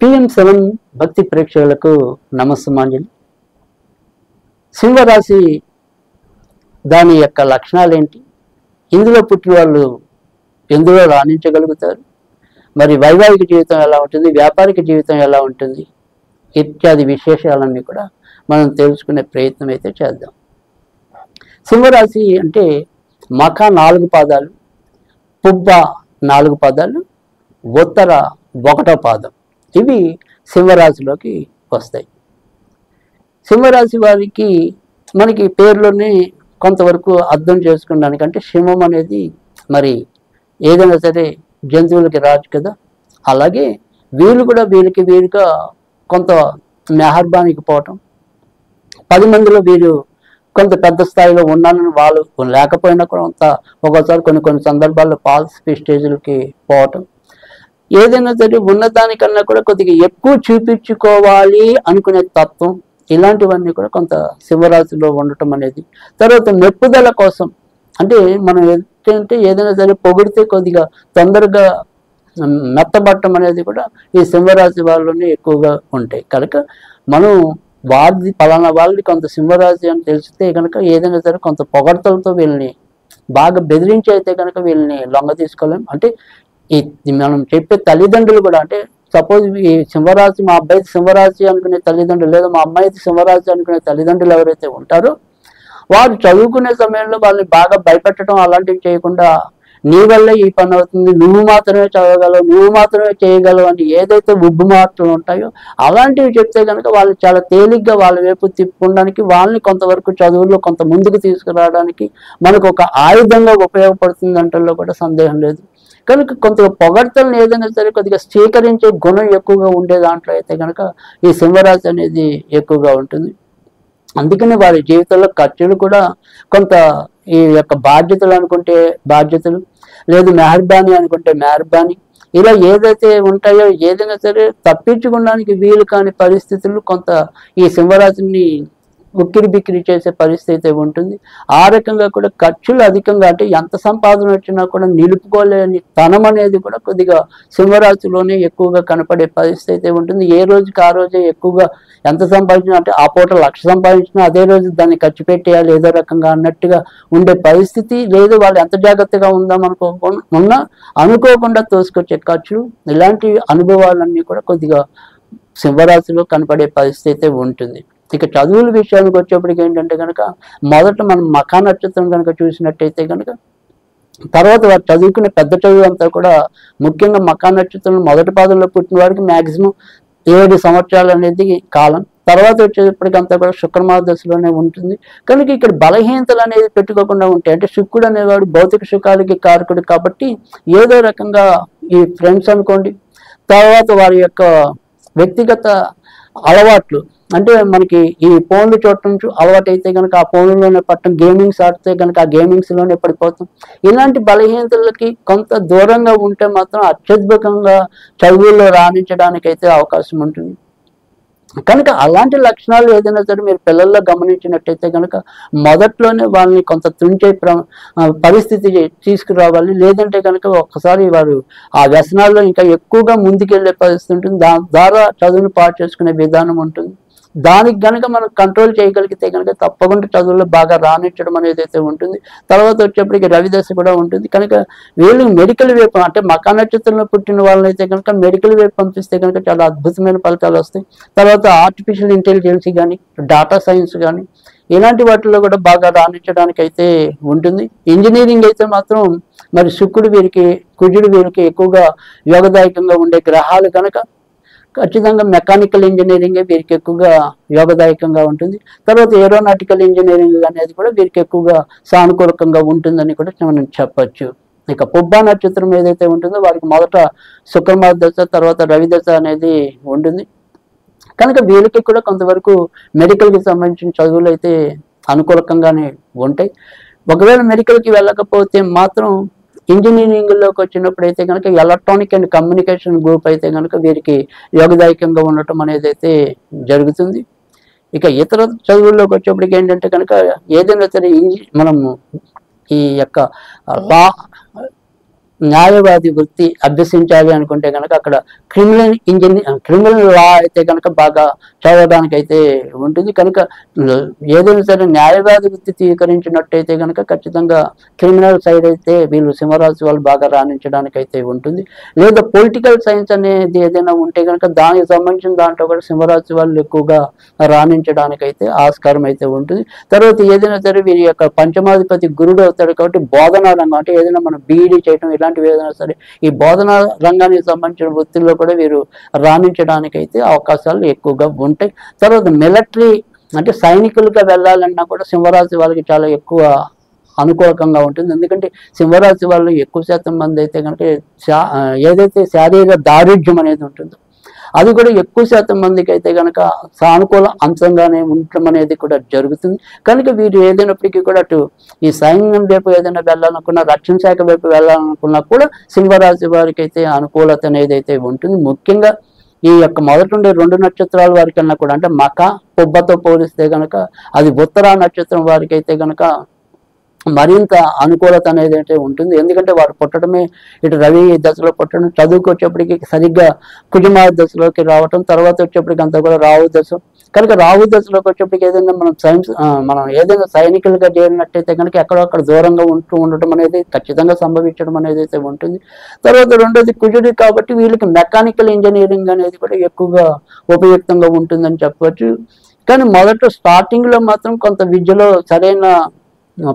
PM7 భక్తి ప్రేక్షకులకు నమస్సుమాంజలి. సింహరాశి దాని యొక్క లక్షణాలు ఏంటి, ఇందులో పుట్టిన వాళ్ళు ఎందులో రాణించగలుగుతారు, మరి వైవాహిక జీవితం ఎలా ఉంటుంది, వ్యాపారిక జీవితం ఎలా ఉంటుంది ఇత్యాది విశేషాలన్నీ కూడా మనం తెలుసుకునే ప్రయత్నం అయితే చేద్దాం. సింహరాశి అంటే మఖ 4 పాదాలు, పుబ్బ 4 పాదాలు, ఉత్తర 1వ పాదం, ఇవి సింహరాశిలోకి వస్తాయి. సింహరాశి వారికి మనకి పేర్లోనే కొంతవరకు అర్థం చేసుకోవడానికి, అంటే సింహం అనేది మరి ఏదైనా సరే జంతువులకి రాజు కదా, అలాగే వీళ్ళు కూడా వీరుగా కొంత మెహర్బానికి పోవటం, 10 మందిలో వీరు కొంత పెద్ద స్థాయిలో ఉన్నానని వాళ్ళు లేకపోయినా కూడా కొంత ఒక్కోసారి కొన్ని సందర్భాల్లో ఫాల్స్ స్టేజ్లకి పోవటం, ఏదైనా సరే ఉన్నదానికన్నా కూడా కొద్దిగా ఎక్కువ చూపించుకోవాలి అనుకునే తత్వం, ఇలాంటివన్నీ కూడా కొంత సింహరాశిలో ఉండటం అనేది. తర్వాత మెప్పుదల కోసం, అంటే మనం ఏంటంటే ఏదైనా సరే పొగిడితే కొద్దిగా తొందరగా మెత్తబట్టం అనేది కూడా ఈ సింహరాశి వాళ్ళని ఎక్కువగా ఉంటాయి. కనుక మనం పలానా వాళ్ళది కొంత సింహరాశి అని తెలిస్తే కనుక ఏదైనా సరే కొంత పొగడ్తలతో వీళ్ళని బాగా బెదిరించి అయితే కనుక వీళ్ళని లొంగ తీసుకోలేం. అంటే మనం చెప్పే తల్లిదండ్రులు కూడా, అంటే సపోజ్ ఈ సింహరాశి, మా అబ్బాయి సింహరాశి అనుకునే తల్లిదండ్రులు, లేదా మా అమ్మాయి సింహరాశి అనుకునే తల్లిదండ్రులు ఎవరైతే ఉంటారో వారు చదువుకునే సమయంలో వాళ్ళని బాగా భయపెట్టడం అలాంటివి చేయకుండా, నీ వల్లే ఈ పని అవుతుంది, నువ్వు మాత్రమే చదవగలవు, నువ్వు మాత్రమే చేయగలవు అని ఏదైతే ఉబ్బు మాటలు ఉంటాయో అలాంటివి చెప్తే కనుక వాళ్ళు చాలా తేలిగ్గా వాళ్ళ వైపు తిప్పుకోవడానికి, వాళ్ళని కొంతవరకు చదువుల్లో కొంత ముందుకు తీసుకురావడానికి మనకు ఒక ఆయుధంగా ఉపయోగపడుతుంది అంటల్లో కూడా సందేహం లేదు. కనుక కొంత పొగడ్తలను ఏదైనా సరే కొద్దిగా స్వీకరించే గుణం ఎక్కువగా ఉండే దాంట్లో అయితే కనుక ఈ సింహరాశి అనేది ఎక్కువగా ఉంటుంది. అందుకని వారి జీవితంలో ఖర్చులు కూడా కొంత, ఈ యొక్క బాధ్యతలు అనుకుంటే బాధ్యతలు, లేదు మెహర్బానీ అనుకుంటే మెహర్బానీ, ఇలా ఏదైతే ఉంటాయో ఏదైనా సరే తప్పించుకోవడానికి వీలు కాని పరిస్థితులు కొంత ఈ సింహరాశిని ఉక్కిరి బిక్కిరి చేసే పరిస్థితి ఉంటుంది. ఆ రకంగా కూడా ఖర్చులు అధికంగా, అంటే ఎంత సంపాదన వచ్చినా కూడా నిలుపుకోలేని తనం అనేది కూడా కొద్దిగా సింహరాశిలోనే ఎక్కువగా కనపడే పరిస్థితి ఉంటుంది. ఏ రోజుకి ఆ రోజే ఎక్కువగా ఎంత సంపాదించినా, అంటే ఆ పూట 1,00,000 సంపాదించినా అదే రోజు దాన్ని ఖర్చు పెట్టేయాలి ఏదో రకంగా అన్నట్టుగా ఉండే పరిస్థితి. లేదు వాళ్ళు ఎంత జాగ్రత్తగా ఉందాం ఉన్నా అనుకోకుండా తోసుకొచ్చే ఖర్చులు, ఇలాంటి అనుభవాలన్నీ కూడా కొద్దిగా సింహరాశిలో కనపడే పరిస్థితి ఉంటుంది. ఇక చదువుల విషయానికి వచ్చేప్పటికి ఏంటంటే కనుక, మొదట మనం మఖా నక్షత్రం కనుక చూసినట్టయితే కనుక, తర్వాత వారు చదువుకునే పెద్ద చదువు అంతా కూడా ముఖ్యంగా మఖా నక్షత్రం మొదటి పాదంలో పుట్టిన వారికి మ్యాక్సిమం 7 సంవత్సరాలు అనేది కాలం. తర్వాత వచ్చేటప్పటికంతా కూడా శుక్రమార్గదశలోనే ఉంటుంది. కనుక ఇక్కడ బలహీనతలు అనేది పెట్టుకోకుండా ఉంటాయి. అంటే శుక్రుడు అనేవాడు భౌతిక సుఖాలకి కారకుడు కాబట్టి ఏదో రకంగా ఈ ఫ్రెండ్స్ అనుకోండి, తర్వాత వారి యొక్క వ్యక్తిగత అలవాట్లు, అంటే మనకి ఈ ఫోన్లు చూడటం అలవాటు అయితే కనుక ఆ ఫోన్లోనే పట్టడం, గేమింగ్స్ ఆడితే కనుక ఆ గేమింగ్స్లోనే పడిపోతాం. ఇలాంటి బలహీనతలకి కొంత దూరంగా ఉంటే మాత్రం అత్యద్భుతంగా చదువుల్లో రాణించడానికి అయితే అవకాశం ఉంటుంది. కనుక అలాంటి లక్షణాలు ఏదైనా సరే మీరు పిల్లల్లో గమనించినట్టయితే కనుక మొదట్లోనే వాళ్ళని కొంత తుంచే పరిస్థితి తీసుకురావాలి. లేదంటే కనుక ఒక్కసారి వారు ఆ వ్యసనాల్లో ఇంకా ఎక్కువగా ముందుకెళ్లే పరిస్థితి ఉంటుంది. దాని ద్వారా చదువును పాటు చేసుకునే విధానం ఉంటుంది. దానికి కనుక మనం కంట్రోల్ చేయగలిగితే కనుక తప్పకుండా చదువుల్లో బాగా రాణించడం అనేది అయితే ఉంటుంది. తర్వాత వచ్చేప్పటికి రవిదశ కూడా ఉంటుంది. కనుక వీళ్ళు మెడికల్ వైపు, అంటే మఖా నక్షత్రంలో పుట్టిన వాళ్ళనైతే కనుక మెడికల్ వైపు పంపిస్తే కనుక చాలా అద్భుతమైన ఫలితాలు వస్తాయి. తర్వాత ఆర్టిఫిషియల్ ఇంటెలిజెన్స్ కానీ, డేటా సైన్స్ కానీ, ఇలాంటి వాటిల్లో కూడా బాగా రాణించడానికి అయితే ఉంటుంది. ఇంజనీరింగ్ అయితే మాత్రం మరి శుక్రుడు వీరికి, కుజుడు వీరికి ఎక్కువగా యోగదాయకంగా ఉండే గ్రహాలు కనుక ఖచ్చితంగా మెకానికల్ ఇంజనీరింగ్ వీరికి ఎక్కువగా యోగదాయకంగా ఉంటుంది. తర్వాత ఏరోనాటికల్ ఇంజనీరింగ్ అనేది కూడా వీరికి ఎక్కువగా సానుకూలకంగా ఉంటుందని కూడా మనం చెప్పచ్చు. ఇక పుబ్బా నక్షత్రం ఏదైతే ఉంటుందో వారికి మొదట శుక్రమార్గదశ, తర్వాత రవిదశ అనేది ఉంటుంది. కనుక వీళ్ళకి కూడా కొంతవరకు మెడికల్కి సంబంధించిన చదువులు అయితే అనుకూలకంగానే ఉంటాయి. ఒకవేళ మెడికల్కి వెళ్ళకపోతే మాత్రం ఇంజనీరింగ్లోకి వచ్చినప్పుడు అయితే కనుక ఎలక్ట్రానిక్ అండ్ కమ్యూనికేషన్ గ్రూప్ అయితే కనుక వీరికి యోగదాయకంగా ఉండటం అనేది అయితే జరుగుతుంది. ఇక ఇతర చదువుల్లోకి వచ్చేప్పటికి ఏంటంటే కనుక ఏదైనా సరే మనము ఈ యొక్క న్యాయవాది వృత్తి అభ్యసించాలి అనుకుంటే కనుక అక్కడ క్రిమినల్ లా అయితే కనుక బాగా చదవడానికి అయితే ఉంటుంది. కనుక ఏదైనా సరే న్యాయవాది వృత్తి స్వీకరించినట్టయితే కనుక ఖచ్చితంగా క్రిమినల్ సైడ్ అయితే వీళ్ళు సింహరాశి వాళ్ళు బాగా రాణించడానికి అయితే ఉంటుంది. లేదా పొలిటికల్ సైన్స్ అనేది ఏదైనా ఉంటే కనుక దానికి సంబంధించిన దాంట్లో కూడా సింహరాశి వాళ్ళు ఎక్కువగా రాణించడానికి అయితే ఆస్కారం అయితే ఉంటుంది. తర్వాత ఏదైనా సరే వీరి యొక్క పంచమాధిపతి గురుడు అవుతాడు కాబట్టి బోధనా రంగం అంటే ఏదైనా మనం బీఈడీ చేయడం ఇలాంటివి ఏదైనా సరే ఈ బోధనా రంగానికి సంబంధించిన వృత్తుల్లో కూడా వీరు రాణించడానికి అయితే అవకాశాలు ఎక్కువగా ఉంటాయి. తర్వాత మిలిటరీ అంటే సైనికులుగా వెళ్ళాలన్నా కూడా సింహరాశి వాళ్ళకి చాలా ఎక్కువ అనుకూలకంగా ఉంటుంది. ఎందుకంటే సింహరాశి వాళ్ళు ఎక్కువ శాతం మంది అయితే కనుక ఏదైతే శారీరక దారుఢ్యం అనేది ఉంటుందో అది కూడా ఎక్కువ శాతం మందికి అయితే కనుక సానుకూల అంశంగానే ఉండటం అనేది కూడా జరుగుతుంది. కనుక వీరు ఏదైనప్పటికీ కూడా అటు ఈ సైన్యం వైపు ఏదైనా వెళ్ళాలనుకున్నా, రక్షణ శాఖ వైపు వెళ్ళాలనుకున్నా కూడా సింహరాశి వారికి అయితే అనుకూలత అనేది అయితే ఉంటుంది. ముఖ్యంగా ఈ యొక్క మొదటి ఉండే 2 నక్షత్రాల వారి కన్నా కూడా అంటే మక పుబ్బతో పోలిస్తే కనుక అది ఉత్తర నక్షత్రం వారికి అయితే కనుక మరింత అనుకూలత అనేది అయితే ఉంటుంది. ఎందుకంటే వారు పుట్టడమే ఇటు రవి దశలో పుట్టడం, చదువుకు వచ్చేప్పటికి సరిగ్గా కుజుమ దశలోకి రావటం, తర్వాత వచ్చేప్పటికి అంతా కూడా రాహు దశ. కనుక రాహు దశలోకి వచ్చేప్పటికి ఏదైనా మనం ఏదైనా సైనికులుగా చేరినట్టయితే కనుక ఎక్కడొక్కడ దూరంగా ఉండటం అనేది ఖచ్చితంగా సంభవించడం అనేది అయితే ఉంటుంది. తర్వాత రెండోది కుజుడు కాబట్టి వీళ్ళకి మెకానికల్ ఇంజనీరింగ్ అనేది కూడా ఎక్కువగా ఉపయుక్తంగా ఉంటుందని చెప్పవచ్చు. కానీ మొదట స్టార్టింగ్లో మాత్రం కొంత విద్యలో సరైన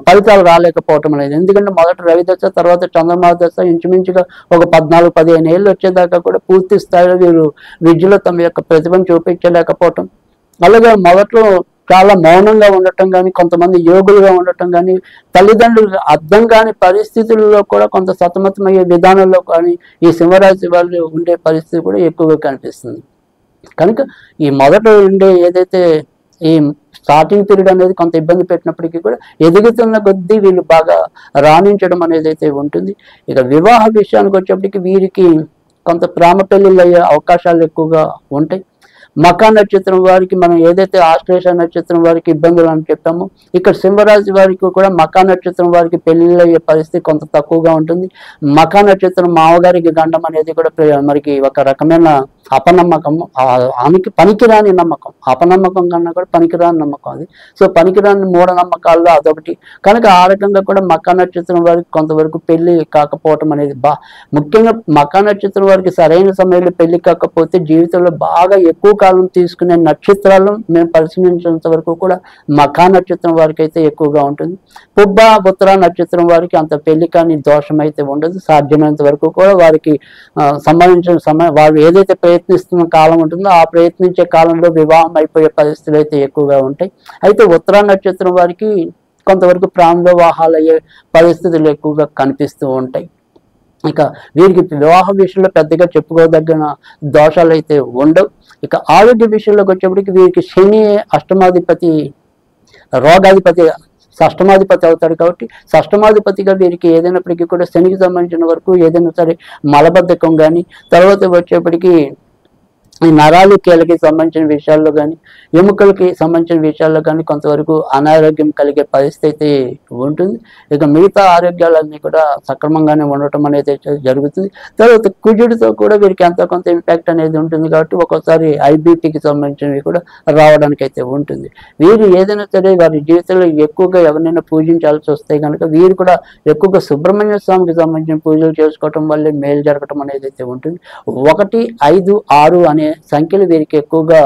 ఫలితాలు రాలేకపోవటం అనేది, ఎందుకంటే మొదట రవి దశ తర్వాత చంద్రమా దశ ఇంచుమించుగా ఒక 14-15 ఏళ్ళు వచ్చేదాకా కూడా పూర్తి స్థాయిలో వీరు విద్యలో తమ యొక్క ప్రతిభను చూపించలేకపోవటం, అలాగే మొదట్లో చాలా మౌనంగా ఉండటం కానీ, కొంతమంది యోగులుగా ఉండటం కానీ, తల్లిదండ్రులు అర్థం కాని పరిస్థితుల్లో కూడా కొంత సతమతమయ్యే విధానంలో కానీ ఈ సింహరాశి వాళ్ళు ఉండే పరిస్థితి కూడా ఎక్కువగా కనిపిస్తుంది. కనుక ఈ మొదట ఉండే ఏదైతే ఈ స్టార్టింగ్ పీరియడ్ అనేది కొంత ఇబ్బంది పెట్టినప్పటికీ కూడా ఎదుగుతున్న కొద్దీ వీళ్ళు బాగా రాణించడం అనేది అయితే ఉంటుంది. ఇక వివాహ విషయానికి వచ్చేప్పటికి వీరికి కొంత ప్రేమ పెళ్లిళ్ళు అయ్యే అవకాశాలు ఎక్కువగా ఉంటాయి. మకా నక్షత్రం వారికి మనం ఏదైతే ఆశ్లేష నక్షత్రం వారికి ఇబ్బందులు అని చెప్పామో, ఇక్కడ సింహరాశి వారికి కూడా మకా నక్షత్రం వారికి పెళ్లిళ్ళు అయ్యే పరిస్థితి కొంత తక్కువగా ఉంటుంది. మకా నక్షత్రం మామగారికి గండం అనేది కూడా మనకి ఒక రకమైన అపనమ్మకం, ఆమెకి పనికిరాని నమ్మకం, అపనమ్మకం కన్నా కూడా పనికిరాని నమ్మకం అది. సో పనికిరాని మూఢనమ్మకాల్లో అదొకటి. కనుక ఆ రకంగా కూడా మకా నక్షత్రం వారికి కొంతవరకు పెళ్లి కాకపోవటం అనేది ముఖ్యంగా మకా నక్షత్రం వారికి సరైన సమయంలో పెళ్లి కాకపోతే జీవితంలో బాగా ఎక్కువ కాలం తీసుకునే నక్షత్రాలను మేము పరిశీలించినంత వరకు కూడా మకా నక్షత్రం వారికి అయితే ఎక్కువగా ఉంటుంది. పుబ్బ ఉత్తర నక్షత్రం వారికి అంత పెళ్లి కాని దోషం అయితే ఉండదు. సాధ్యమైనంత వరకు కూడా వారికి సంబంధించిన సమయం వారు ఏదైతే ప్రయత్నిస్తున్న కాలం ఉంటుందో ఆ ప్రయత్నించే కాలంలో వివాహం అయిపోయే పరిస్థితులు అయితే ఎక్కువగా ఉంటాయి. అయితే ఉత్తర నక్షత్రం వారికి కొంతవరకు ప్రాణవివాహాలు అయ్యే పరిస్థితులు ఎక్కువగా కనిపిస్తూ ఉంటాయి. ఇక వీరికి వివాహ విషయంలో పెద్దగా చెప్పుకోదగిన దోషాలు అయితే ఉండవు. ఇక ఆరోగ్య విషయంలోకి వచ్చేప్పటికి వీరికి శని అష్టమాధిపతి, రోగాధిపతి షష్టమాధిపతి అవుతాడు కాబట్టి షష్టమాధిపతిగా వీరికి ఏదైనప్పటికీ కూడా శనికి సంబంధించిన వరకు ఏదైనా సరే మలబద్ధకం కానీ, తర్వాత వచ్చేప్పటికి ఈ నరాలు కీలకి సంబంధించిన విషయాల్లో కానీ, ఎముకలకి సంబంధించిన విషయాల్లో కానీ కొంతవరకు అనారోగ్యం కలిగే పరిస్థితి ఉంటుంది. ఇక మిగతా ఆరోగ్యాలన్నీ కూడా సక్రమంగానే ఉండటం అనేది జరుగుతుంది. తర్వాత కుజుడితో కూడా వీరికి ఎంతో కొంత ఇంపాక్ట్ అనేది ఉంటుంది కాబట్టి ఒక్కోసారి ఐబీపీకి సంబంధించినవి కూడా రావడానికి అయితే ఉంటుంది. వీరు ఏదైనా సరే వారి జీవితంలో ఎక్కువగా ఎవరినైనా పూజించాల్సి వస్తే కనుక వీరు కూడా ఎక్కువగా సుబ్రహ్మణ్య స్వామికి సంబంధించిన పూజలు చేసుకోవటం వల్లే మేలు జరగటం అనేది అయితే ఉంటుంది. 1, 5, 6 అనే సంఖ్యలు వీరికి ఎక్కువగా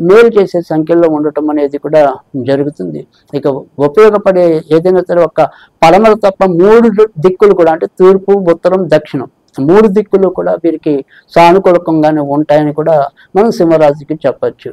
మేలు చేసే సంఖ్యల్లో ఉండటం అనేది కూడా జరుగుతుంది. ఇక ఉపయోగపడే ఏదైనా సరే ఒక పడమర తప్ప 3 దిక్కులు కూడా అంటే తూర్పు, ఉత్తరం, దక్షిణం 3 దిక్కులు కూడా వీరికి సానుకూలకంగానే ఉంటాయని కూడా మనం సింహరాశికి చెప్పచ్చు.